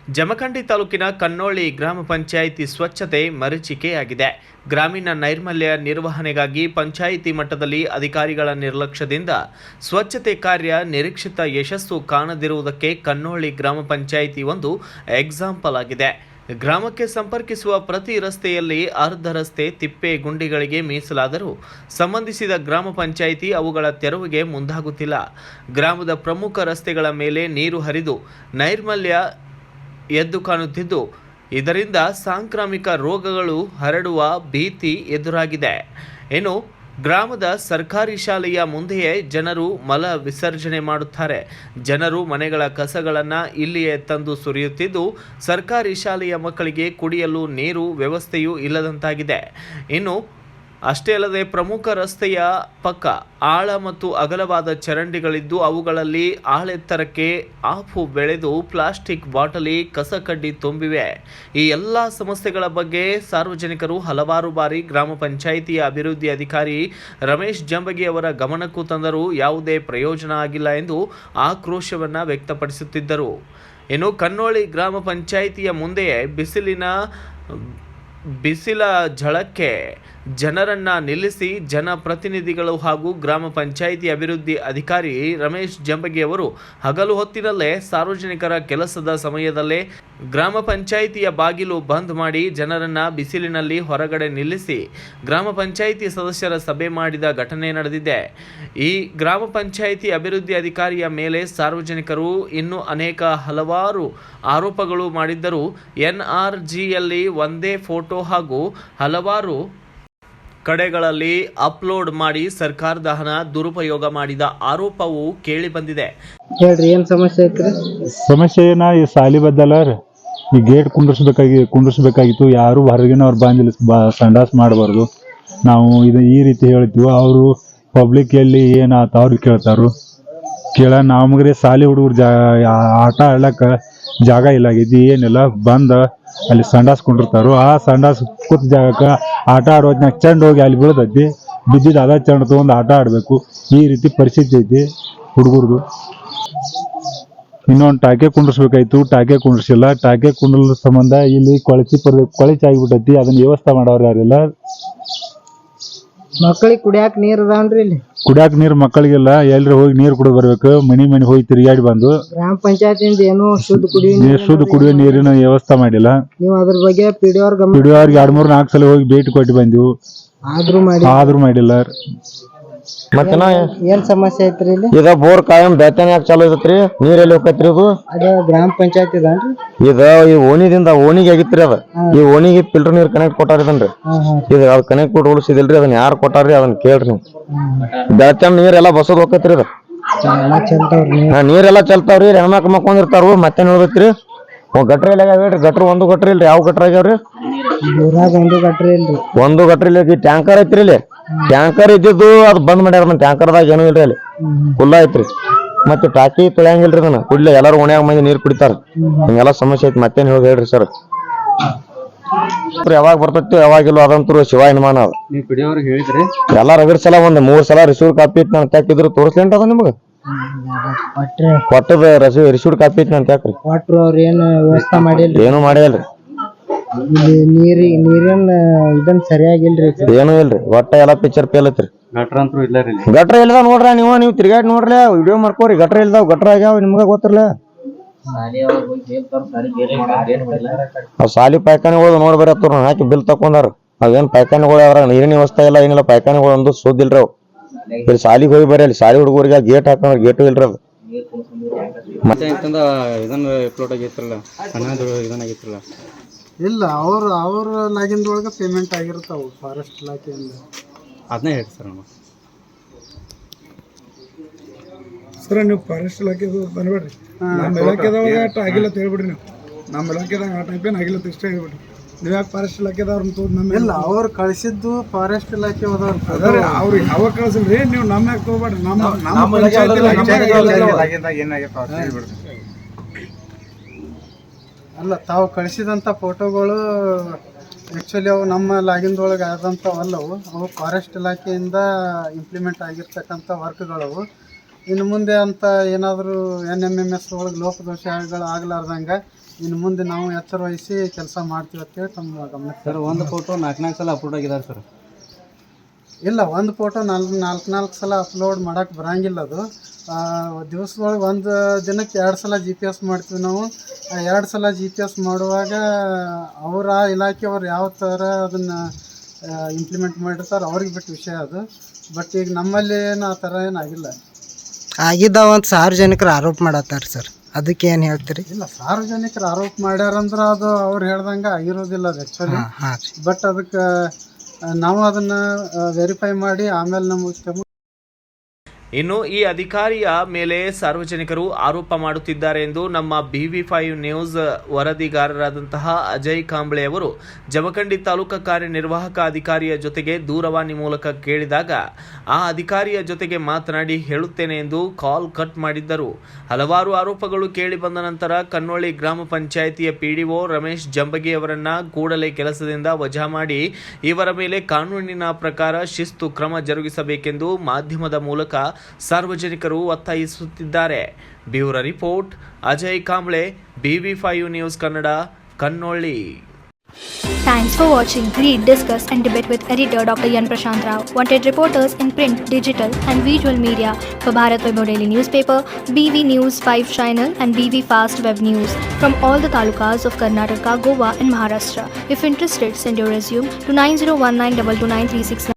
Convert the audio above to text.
ಜಮಖಂಡಿ ತಾಲೂಕಿನ ಕನ್ನೋಳಿ ಗ್ರಾಮ ಪಂಚಾಯಿತಿ ಸ್ವಚ್ಛತೆ ಮರೀಚಿಕೆಯಾಗಿದೆ. ಗ್ರಾಮೀಣ ನೈರ್ಮಲ್ಯ ನಿರ್ವಹಣೆಗಾಗಿ ಪಂಚಾಯಿತಿ ಮಟ್ಟದಲ್ಲಿ ಅಧಿಕಾರಿಗಳ ನಿರ್ಲಕ್ಷ್ಯದಿಂದ ಸ್ವಚ್ಛತೆ ಕಾರ್ಯ ನಿರೀಕ್ಷಿತ ಯಶಸ್ಸು ಕಾಣದಿರುವುದಕ್ಕೆ ಕನ್ನೋಳಿ ಗ್ರಾಮ ಪಂಚಾಯಿತಿ ಒಂದು ಎಕ್ಸಾಂಪಲ್ ಆಗಿದೆ. ಗ್ರಾಮಕ್ಕೆ ಸಂಪರ್ಕಿಸುವ ಪ್ರತಿ ರಸ್ತೆಯಲ್ಲಿ ಅರ್ಧ ರಸ್ತೆ ತಿಪ್ಪೆ ಗುಂಡಿಗಳಿಗೆ ಮೀಸಲಾದರೂ ಸಂಬಂಧಿಸಿದ ಗ್ರಾಮ ಪಂಚಾಯಿತಿ ಅವುಗಳ ತೆರವಿಗೆ ಮುಂದಾಗುತ್ತಿಲ್ಲ. ಗ್ರಾಮದ ಪ್ರಮುಖ ರಸ್ತೆಗಳ ಮೇಲೆ ನೀರು ಹರಿದು ನೈರ್ಮಲ್ಯ ಎದ್ದು ಕಾಣುತ್ತಿದ್ದು, ಇದರಿಂದ ಸಾಂಕ್ರಾಮಿಕ ರೋಗಗಳು ಹರಡುವ ಭೀತಿ ಎದುರಾಗಿದೆ. ಇನ್ನು ಗ್ರಾಮದ ಸರ್ಕಾರಿ ಶಾಲೆಯ ಮುಂದೆಯೇ ಜನರು ಮಲ ವಿಸರ್ಜನೆ ಮಾಡುತ್ತಾರೆ. ಜನರು ಮನೆಗಳ ಕಸಗಳನ್ನು ಇಲ್ಲಿಯೇ ತಂದು ಸುರಿಯುತ್ತಿದ್ದು, ಸರ್ಕಾರಿ ಶಾಲೆಯ ಮಕ್ಕಳಿಗೆ ಕುಡಿಯಲು ನೀರು ವ್ಯವಸ್ಥೆಯೂ ಇಲ್ಲದಂತಾಗಿದೆ. ಇನ್ನು ಅಷ್ಟೇ ಅಲ್ಲದೆ ಪ್ರಮುಖ ರಸ್ತೆಯ ಪಕ್ಕ ಆಳ ಮತ್ತು ಅಗಲವಾದ ಚರಂಡಿಗಳಿದ್ದು, ಅವುಗಳಲ್ಲಿ ಆಳೆತ್ತರಕ್ಕೆ ಆಫು ಬೆಳೆದು ಪ್ಲಾಸ್ಟಿಕ್ ಬಾಟಲಿ ಕಸಕಡ್ಡಿ ತುಂಬಿವೆ. ಈ ಎಲ್ಲ ಸಮಸ್ಯೆಗಳ ಬಗ್ಗೆ ಸಾರ್ವಜನಿಕರು ಹಲವಾರು ಬಾರಿ ಗ್ರಾಮ ಪಂಚಾಯಿತಿಯ ಅಭಿವೃದ್ಧಿ ಅಧಿಕಾರಿ ರಮೇಶ್ ಜಂಬಗಿ ಅವರ ಗಮನಕ್ಕೂ ತಂದರೂ ಯಾವುದೇ ಪ್ರಯೋಜನ ಆಗಿಲ್ಲ ಎಂದು ಆಕ್ರೋಶವನ್ನು ವ್ಯಕ್ತಪಡಿಸುತ್ತಿದ್ದರು. ಇನ್ನು ಕನ್ನೋಳಿ ಗ್ರಾಮ ಪಂಚಾಯಿತಿಯ ಮುಂದೆಯೇ ಬಿಸಿಲ ಝಳಕ್ಕೆ ಜನರನ್ನ ನಿಲ್ಲಿಸಿ ಜನಪ್ರತಿನಿಧಿಗಳು ಹಾಗೂ ಗ್ರಾಮ ಪಂಚಾಯಿತಿ ಅಭಿವೃದ್ಧಿ ಅಧಿಕಾರಿ ರಮೇಶ್ ಜಂಬಗಿ ಅವರು ಹಗಲು ಹೊತ್ತಿನಲ್ಲೇ ಸಾರ್ವಜನಿಕರ ಕೆಲಸದ ಸಮಯದಲ್ಲೇ ಗ್ರಾಮ ಪಂಚಾಯಿತಿಯ ಬಾಗಿಲು ಬಂದ್ ಮಾಡಿ ಜನರನ್ನ ಬಿಸಿಲಿನಲ್ಲಿ ಹೊರಗಡೆ ನಿಲ್ಲಿಸಿ ಗ್ರಾಮ ಪಂಚಾಯಿತಿ ಸದಸ್ಯರ ಸಭೆ ಮಾಡಿದ ಘಟನೆ ನಡೆದಿದೆ. ಈ ಗ್ರಾಮ ಪಂಚಾಯಿತಿ ಅಭಿವೃದ್ಧಿ ಅಧಿಕಾರಿಯ ಮೇಲೆ ಸಾರ್ವಜನಿಕರು ಇನ್ನೂ ಹಲವಾರು ಆರೋಪಗಳು ಮಾಡಿದ್ದರೂ NRGಯಲ್ಲಿ ಒಂದೇ ಫೋಟೋ ಹಾಗೂ ಹಲವಾರು ಕಡೆಗಳಲ್ಲಿ ಅಪ್ಲೋಡ್ ಮಾಡಿ ಸರ್ಕಾರದ ಹಣ ದುರುಪಯೋಗ ಮಾಡಿದ ಆರೋಪವು ಕೇಳಿ ಬಂದಿದೆ. ಹೇಳ್ರಿ, ಏನ್ ಸಮಸ್ಯೆ ಐತ್ರಿ? ಸಮಸ್ಯೆ ಏನ, ಈ ಸಾಲಿ ಬದ್ದಲ್ಲ ರೀ, ಈ ಗೇಟ್ ಕುಂಡ್ರಿಸ್ಬೇಕಾಗಿತ್ತು. ಯಾರು ಹೊರಗಿನವ್ರು ಬಂದಿಲ್ಲ, ಸಂಡಾಸ್ ಮಾಡಬಾರ್ದು. ನಾವು ಈ ರೀತಿ ಹೇಳ್ತೀವಿ. ಅವರು ಪಬ್ಲಿಕ್ ಎಲ್ಲಿ ಏನಾತ ಅವ್ರಿಗೆ ನಮಗ್ರಿ ಸಾಲಿ ಹುಡುಗರು ಆಟ ಆಡ್ಲಕ್ಕ ಜಾಗ ಇಲ್ಲಾಗಿದ್ದು ಏನಿಲ್ಲ, ಬಂದ ಅಲ್ಲಿ ಸಂಡಾಸ್ ಕೊಂಡಿರ್ತಾರೋ. ಆ ಸಂಡಾಸ್ ಕೂತ ಜಾಗಕ್ಕೆ ಆಟ ಆಡೋದ್ನಾಗ ಚೆಂಡ್ ಹೋಗಿ ಅಲ್ಲಿ ಬೀಳ್ತೈತಿ. ಬಿದ್ದಿದ್ದು ಅದ ಚೆಂಡ್ ತಗೊಂಡು ಆಟ ಆಡಬೇಕು. ಈ ರೀತಿ ಪರಿಸ್ಥಿತಿ ಐತಿ ಹುಡುಗರ್ದು. ಇನ್ನೊಂದು ಟಾಕೆ ಕುಂಡ್ರಿಸ್ಬೇಕಾಯ್ತು, ಟಾಕೆ ಕುಂಡ್ರಿಸಿಲ್ಲ. ಟಾಕೆ ಕುಂಡ್ರಲ್ ಸಂಬಂಧ ಇಲ್ಲಿ ಕೊಳಚೆ ಆಗಿಬಿಟ್ಟೈತಿ. ಅದನ್ನ ವ್ಯವಸ್ಥೆ ಮಾಡೋರು ಯಾರಿಲ್ಲ. ಮಕ್ಕಳಿಗೆ ಕುಡಿಯಾಕ ನೀರ್ ಅದಾವನ್ರಿ? ಇಲ್ಲಿ ಕುಡಿಯಾಕ ನೀರು ಮಕ್ಕಳಿಗೆಲ್ಲ. ಎಲ್ರಿ ಹೋಗಿ ನೀರು ಕುಡಿದು ಬರ್ಬೇಕು. ಮನಿ ಹೋಗಿ ತಿರುಗಾಡಿ ಬಂದು ಗ್ರಾಮ ಪಂಚಾಯತಿಯಿಂದ ಏನೋ ಶುದ್ಧ ಕುಡಿಯೋ ನೀರಿನ ವ್ಯವಸ್ಥೆ ಮಾಡಿಲ್ಲ. ನೀವು ಅದ್ರ ಬಗ್ಗೆ PDO ಅವ್ರಿಗೆ 2-3-4 ಸಲ ಹೋಗಿ ಭೇಟಿ ಕೊಟ್ಟು ಬಂದಿವು, ಆದ್ರೂ ಮಾಡಿಲ್ಲ. ಮತ್ತೆ ಏನ್ ಸಮಸ್ಯೆ ಐತ್ರಿ ಇಲ್ಲಿ? ಇದ ಬೋರ್ ಕಾಯಂ ಬೆತ್ತನೆ ಯಾಕೆ ಚಾಲು ಇರತ್ರಿ? ನೀರ್ ಎಲ್ಲಿ ಹೋಗತ್ರಿ? ಅದು ಗ್ರಾಮ ಪಂಚಾಯತಿ ಇದಾನ್ರಿ? ಈ ಓಣಿಗೆ ಆಗಿತ್ರಿ. ಅದ ಈ ಓಣಿಗೆ ಫಿಲ್ಟರ್ ನೀರ್ ಕನೆಕ್ಟ್ ಕೊಟ್ಟಾರಿದನ್ರಿ. ಇದು ಅದ್ ಕನೆಕ್ಟ್ ಕೊಟ್ಟು ಉಳಿಸಿದಿಲ್ರಿ. ಅದನ್ನ ಯಾರು ಕೊಟ್ಟಾರ್ರಿ ಅದನ್ನ ಕೇಳ್ರಿ ನೀವು. ಬೆಳತನ ನೀರೆಲ್ಲಾ ಬಸದ್ ಹೋಗತ್ರಿ. ಅದ ನೀರೆಲ್ಲಾ ಚಲ್ತಾವ್ರಿ. ಹೆಣ್ಮಕ್ಳು ಮಕ್ಕೊಂಡಿರ್ತಾರು. ಮತ್ತೆ ನೋಡ್ಬೇಕ್ರಿ, ಗಟ್ರ ಇಲ್ಲ ಹೇಳ್ರಿ. ಒಂದು ಗಟ್ರ ಇಲ್ರಿ. ಯಾವ ಗಟ್ರ ಆಗ್ಯಾವ್ರಿ? ಒಂದು ಗಟ್ರ ಇಲ್ಲ. ಟ್ಯಾಂಕರ್ ಐತ್ರಿ. ಇಲ್ಲಿ ಟ್ಯಾಂಕರ್ ಇದ್ದಿದ್ದು ಅದು ಬಂದ್ ಮಾಡ್ಯಾರ. ಟ್ಯಾಂಕರ್ದಾಗ ಏನೂ ಇಲ್ರಿ, ಅಲ್ಲಿ ಫುಲ್ ಐತ್ರಿ. ಮತ್ತೆ ಟಾಕಿ ತೊಳೆಯಂಗಿಲ್ರಿ. ಅದನ್ನ ಕುಡ್ಲಿ ಎಲ್ಲಾರು ಓಣ್ಯಾಗ ಮಂದಿ ನೀರ್ ಕುಡಿತಾರ. ಹಿಂಗೆಲ್ಲ ಸಮಸ್ಯೆ ಐತಿ. ಮತ್ತೇನ್ ಹೇಳ್ರಿ ಸರ್? ಯಾವಾಗ ಬರ್ತೈತಿ ಯಾವಾಗಿಲ್ಲ ಅದಂತೂ ಶಿವ ಅನುಮಾನ ಅದ. ಎಲ್ಲ ರಗಡ್ ಸಲ 3 ಸಲ ರಿಸೀವ್ ಕಾಪಿ ಐತಿ ನಾನು ಹಾಕಿದ್ರು ತೋರಿಸ್ಲೇಂಟ ಅದ ನಿಮ್ಗ. ಕೊಟ್ಟದ ರಿಸೀವ್ ಕಾಪಿ ಐತಿ ನಾನು ಹಾಕ್ರಿ. ಏನು ಮಾಡಿಲ್ರಿ. ನೀರಿನ ಇದನ್ ಸರಿಯಾಗಿಲ್ರಿ. ಏನು ಇಲ್ರಿ. ಒಟ್ಟ ಎಲ್ಲ ಪಿಕ್ಚರ್ ಫೇಲ್ ಐತ್ರಿ. ಗಟ್ರ ಇಲ್ದಾವ ನೋಡ್ರಿ. ನೀವು ತಿರ್ಗಾಡಿ ನೋಡ್ರಿ, ವಿಡಿಯೋ ಮಾಡ್ಕೋರಿ. ಗಟ್ರ ಇಲ್ದಾವ್, ಗಟ್ರ ಆಗ್ಯಾವ, ನಿಮ್ಗ ಗೊತ್ತಿರ್ಲ. ಅವ್ ಸಾಲಿ ಪಾಯ್ಖಾನೆಗಳು ನೋಡ್ಬಾರ ಹಾಕಿ ಬಿಲ್ ತಕೊಂಡಾರ. ಅವೇನ್ ಪಾಯ್ಖಾನೆಗಳು ಅವ್ರ ನೀರಿನ ವ್ಯವಸ್ಥೆ ಇಲ್ಲ, ಏನಿಲ್ಲ. ಪಾಯ್ಖಾನೆಗಳು ಒಂದು ಸೋದಿಲ್ರಿ. ಅವ್ ಇಲ್ಲಿ ಸಾಲಿಗೆ ಹೋಗಿ ಬರ್ರಿ. ಅಲ್ಲಿ ಸಾಲಿ ಹುಡುಗರಿಗೆ ಗೇಟ್ ಹಾಕೊಂಡ್ರ ಗೇಟು ಇಲ್ರಿ. ಅದು ಇಲ್ಲ, ಅವ್ರ ಲಾಗಿಂದೊಳಗೆ ಪೇಮೆಂಟ್ ಆಗಿರ್ತಾವ ಫಾರೆಸ್ಟ್ ಇಲಾಖೆಯಿಂದ. ಅದನ್ನೇ ಹೇಳಿ ಸರ್. ಸರ್, ನೀವು ಫಾರೆಸ್ಟ್ ಇಲಾಖೆದು ಬಂದ್ಬೇಡ್ರಿ. ನಮ್ಮ ಇಲಾಖೆದವಾಗ ಆಟ ಆಗಿಲ್ಲ ಅಂತ ಹೇಳ್ಬಿಡ್ರಿ. ನೀವು ನಮ್ಮ ಇಲಾಖೆದಾಗ ಆ ಟೈಪ್ ಏನು ಆಗಿಲ್ಲ ಇಷ್ಟೇ ಹೇಳ್ಬಿಡ್ರಿ. ನೀವು ಯಾಕೆ ಫಾರೆಸ್ಟ್ ಇಲಾಖೆದವ್ರನ್ನ ತೋದ್ ನಮ್ಮ ಇಲ್ಲ, ಅವ್ರು ಕಳಿಸಿದ್ದು ಫಾರೆಸ್ಟ್ ಇಲಾಖೆ ಅದಾರ. ಅವ್ರಿಗೆ ಯಾವಾಗ ಕಳಿಸಿಲ್ರಿ, ನೀವು ನಮ್ಮ ಯಾಕೆ ತಗೋಬೇಡ್ರಿ. ಅಲ್ಲ, ತಾವು ಕಳಿಸಿದಂಥ ಫೋಟೋಗಳು ಆ್ಯಕ್ಚುಲಿ ಅವು ನಮ್ಮ ಲಾಗಿನ್ದೊಳಗೆ ಆದಂಥವಲ್ಲವು. ಅವು ಫಾರೆಸ್ಟ್ ಇಲಾಖೆಯಿಂದ ಇಂಪ್ಲಿಮೆಂಟ್ ಆಗಿರ್ತಕ್ಕಂಥ ವರ್ಕ್ಗಳವು. ಇನ್ನು ಮುಂದೆ ಅಂತ ಏನಾದರೂ NMMS ಒಳಗೆ ಲೋಪದೋಷಗಳು ಆಗಲಾರ್ದಂಗೆ ಇನ್ನು ಮುಂದೆ ನಾವು ಎಚ್ಚರ ವಹಿಸಿ ಕೆಲಸ ಮಾಡ್ತೀವಿ ಅಂತೇಳಿ ತಮ್ಮ ಗಮನಕ್ಕೆ ಸರ್ ಒಂದು ಫೋಟೋ 4 ಸಲ ಅಪ್ಲೋಡ್ ಆಗಿದ್ದಾರೆ ಸರ್. ಇಲ್ಲ, ಒಂದು ಫೋಟೋ ನಾಲ್ಕು ಸಲ ಅಪ್ಲೋಡ್ ಮಾಡೋಕ್ಕೆ ಬರೋಂಗಿಲ್ಲ. ಅದು ದಿವಸದೊಳಗೆ ಒಂದು ದಿನಕ್ಕೆ 2 ಸಲ GPS ಮಾಡ್ತೀವಿ ನಾವು. 2 ಸಲ GPS ಮಾಡುವಾಗ ಅವರ ಇಲಾಖೆಯವ್ರು ಯಾವ ಥರ ಅದನ್ನು ಇಂಪ್ಲಿಮೆಂಟ್ ಮಾಡಿರ್ತಾರೆ ಅವ್ರಿಗೆ ಬಿಟ್ಟು ವಿಷಯ ಅದು. ಬಟ್ ಈಗ ನಮ್ಮಲ್ಲಿ ಏನು ಆ ಥರ ಏನಾಗಿಲ್ಲ. ಆಗಿದ್ದಾವ ಅಂತ ಸಾರ್ವಜನಿಕರು ಆರೋಪ ಮಾಡತ್ತಾರೆ ಸರ್, ಅದಕ್ಕೆ ಏನು ಹೇಳ್ತೀರಿ? ಇಲ್ಲ, ಸಾರ್ವಜನಿಕರು ಆರೋಪ ಮಾಡ್ಯಾರಂದ್ರೆ ಅದು ಅವ್ರು ಹೇಳ್ದಂಗೆ ಆಗಿರೋದಿಲ್ಲ ಅದು ಆ್ಯಕ್ಚುಲಿ. ಹಾಂ ಬಟ್ ಅದಕ್ಕೆ ನಾವು ಅದನ್ನು ವೆರಿಫೈ ಮಾಡಿ ಆಮೇಲೆ ನಮ್ಮ ಇನ್ನು ಈ ಅಧಿಕಾರಿಯ ಮೇಲೆ ಸಾರ್ವಜನಿಕರು ಆರೋಪ ಮಾಡುತ್ತಿದ್ದಾರೆ ಎಂದು ನಮ್ಮ BV5 ನ್ಯೂಸ್ ವರದಿಗಾರರಾದಂತಹ ಅಜಯ್ ಕಾಂಬ್ಳೆ ಅವರು ಜಮಖಂಡಿ ತಾಲೂಕಾ ಕಾರ್ಯನಿರ್ವಾಹಕ ಅಧಿಕಾರಿಯ ಜೊತೆಗೆ ದೂರವಾಣಿ ಮೂಲಕ ಕೇಳಿದಾಗ ಆ ಅಧಿಕಾರಿಯ ಜೊತೆಗೆ ಮಾತನಾಡಿ ಹೇಳುತ್ತೇನೆ ಎಂದು ಕಾಲ್ ಕಟ್ ಮಾಡಿದ್ದರು. ಹಲವಾರು ಆರೋಪಗಳು ಕೇಳಿ ಬಂದ ನಂತರ ಕನ್ನೋಳಿ ಗ್ರಾಮ ಪಂಚಾಯಿತಿಯ PDO ರಮೇಶ್ ಜಂಬಗಿ ಅವರನ್ನ ಕೂಡಲೇ ಕೆಲಸದಿಂದ ವಜಾ ಮಾಡಿ ಇವರ ಮೇಲೆ ಕಾನೂನಿನ ಪ್ರಕಾರ ಶಿಸ್ತು ಕ್ರಮ ಜರುಗಿಸಬೇಕೆಂದು ಮಾಧ್ಯಮದ ಮೂಲಕ ಸಾರ್ವಜನಿಕರು ಒತ್ತಾಯಿಸುತ್ತಿದ್ದಾರೆ. Bureau report Ajay Kamble, BV5 news Kannada, Kannoli. Thanks for watching Read, Discuss and Debate with editor Dr. Yan Prashant Rao. Wanted reporters in print, digital and visual media for Bharat Vaibhav Daily Newspaper, BV News 5 Channel and BV Fast Web News from all the talukas of Karnataka, Goa and Maharashtra. If interested, send your resume to 9019229369.